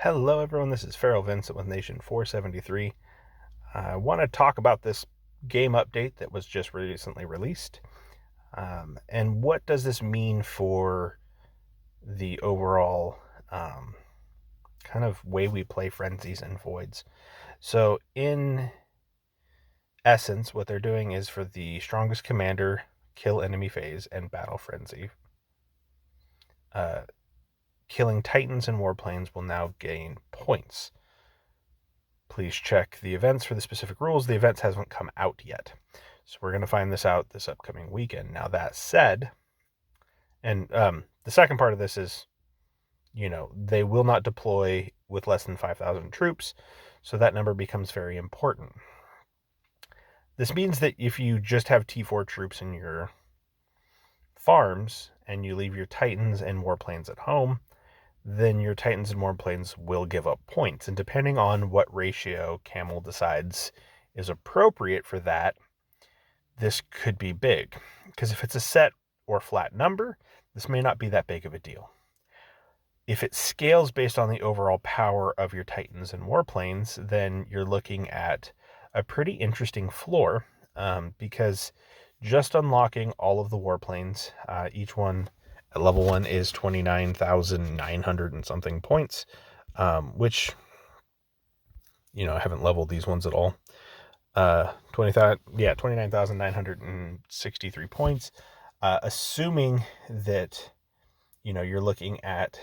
Hello, everyone. This is Feral Vincent with Nation 473. I want to talk about this game update that was just recently released. And what does this mean for the overall kind of way we play Frenzies and Voids? So, in essence, what they're doing is for the strongest commander, kill enemy phase, and battle Frenzy. Killing Titans and Warplanes will now gain points. Please check the events for the specific rules. The events hasn't come out yet. So we're going to find this out this upcoming weekend. Now, that said, and the second part of this is, they will not deploy with less than 5,000 troops. So that number becomes very important. This means that if you just have T4 troops in your farms and you leave your Titans and Warplanes at home, then your Titans and Warplanes will give up points. And depending on what ratio Camel decides is appropriate for that, this could be big. Because if it's a set or flat number, this may not be that big of a deal. If it scales based on the overall power of your Titans and Warplanes, then you're looking at a pretty interesting floor, because just unlocking all of the Warplanes, each one at level 1 is 29,900 and something points, which, I haven't leveled these ones at all. 29,963 points. Assuming that, you're looking at,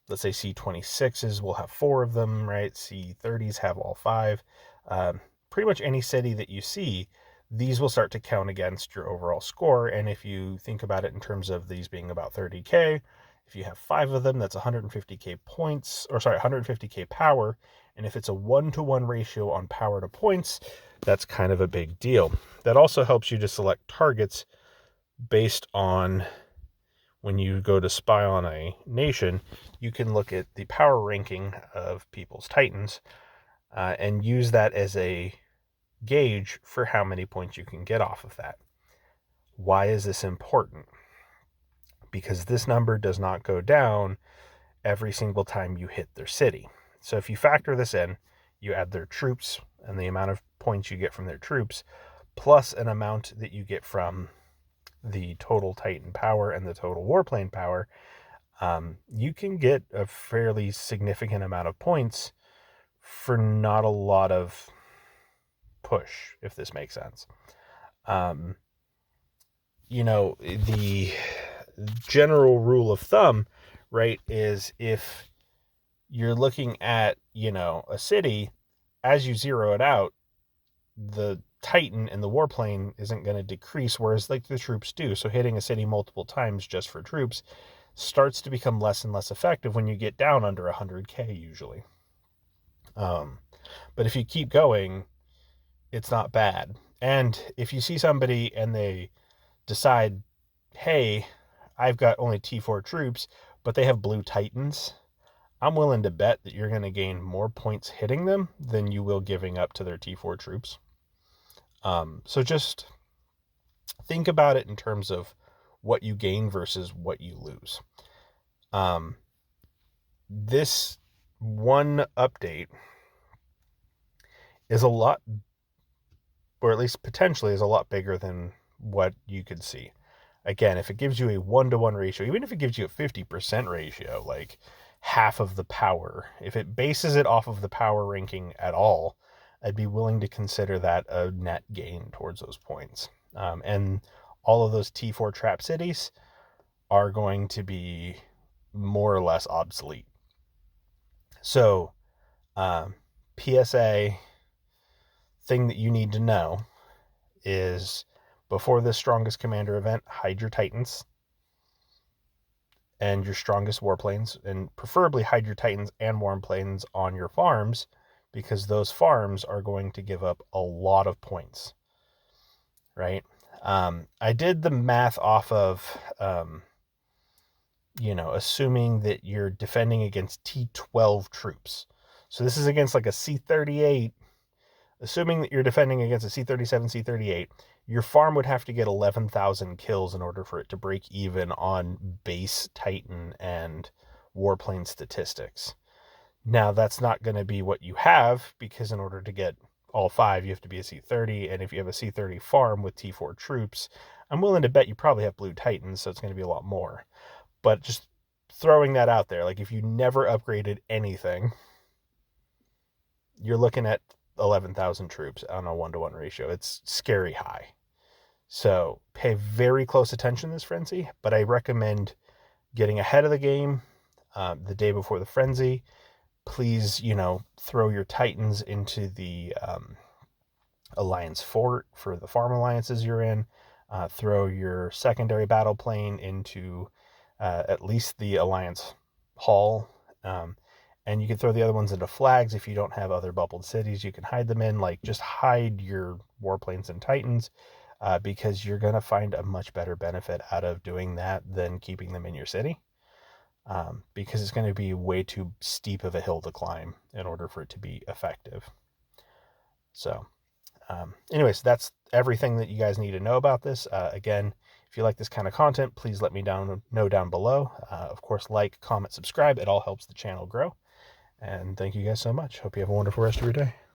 let's say C26s will have 4 of them, right? C30s have all 5. Pretty much any city that you see, these will start to count against your overall score. And if you think about it in terms of these being about 30k, if you have 5 of them, that's 150k points, 150k power. And if it's a 1-to-1 ratio on power to points, that's kind of a big deal. That also helps you to select targets based on, when you go to spy on a nation, you can look at the power ranking of people's Titans and use that as a gauge for how many points you can get off of that. Why is this important? Because this number does not go down every single time you hit their city. So if you factor this in, you add their troops and the amount of points you get from their troops, plus an amount that you get from the total Titan power and the total Warplane power, you can get a fairly significant amount of points for not a lot of push, if this makes sense. The general rule of thumb, right, is if you're looking at, a city, as you zero it out, the Titan and the Warplane isn't going to decrease, whereas like the troops do. So hitting a city multiple times just for troops starts to become less and less effective when you get down under 100k usually. But if you keep going, it's not bad. And if you see somebody and they decide, hey, I've got only T4 troops, but they have blue Titans, I'm willing to bet that you're going to gain more points hitting them than you will giving up to their T4 troops. So just think about it in terms of what you gain versus what you lose. This one update is a lot, or at least potentially is a lot bigger than what you could see. Again, if it gives you a 1-to-1 ratio, even if it gives you a 50% ratio, like half of the power, if it bases it off of the power ranking at all, I'd be willing to consider that a net gain towards those points. And all of those T4 trap cities are going to be more or less obsolete. So, PSA thing that you need to know is, before this strongest commander event, hide your Titans and your strongest Warplanes, and preferably hide your Titans and Warplanes on your farms, because those farms are going to give up a lot of points, right? I did the math off of, assuming that you're defending against T12 troops. So this is against like a C38. Assuming that you're defending against a C37, C38, your farm would have to get 11,000 kills in order for it to break even on base Titan and warplane statistics. Now, that's not going to be what you have, because in order to get all 5, you have to be a C-30, and if you have a C-30 farm with T4 troops, I'm willing to bet you probably have Blue Titans, so it's going to be a lot more. But just throwing that out there, like if you never upgraded anything, you're looking at 11,000 troops on a 1-to-1 ratio. It's scary high. So pay very close attention to this frenzy, but I recommend getting ahead of the game the day before the frenzy. Please, throw your Titans into the Alliance Fort for the farm alliances you're in. Throw your secondary battle plane into at least the Alliance Hall. And you can throw the other ones into flags if you don't have other bubbled cities you can hide them in. Like, just hide your warplanes and Titans, because you're going to find a much better benefit out of doing that than keeping them in your city. Because it's going to be way too steep of a hill to climb in order for it to be effective. So, anyways, that's everything that you guys need to know about this. Again, if you like this kind of content, please let me know down below. Of course, like, comment, subscribe. It all helps the channel grow. And thank you guys so much. Hope you have a wonderful rest of your day.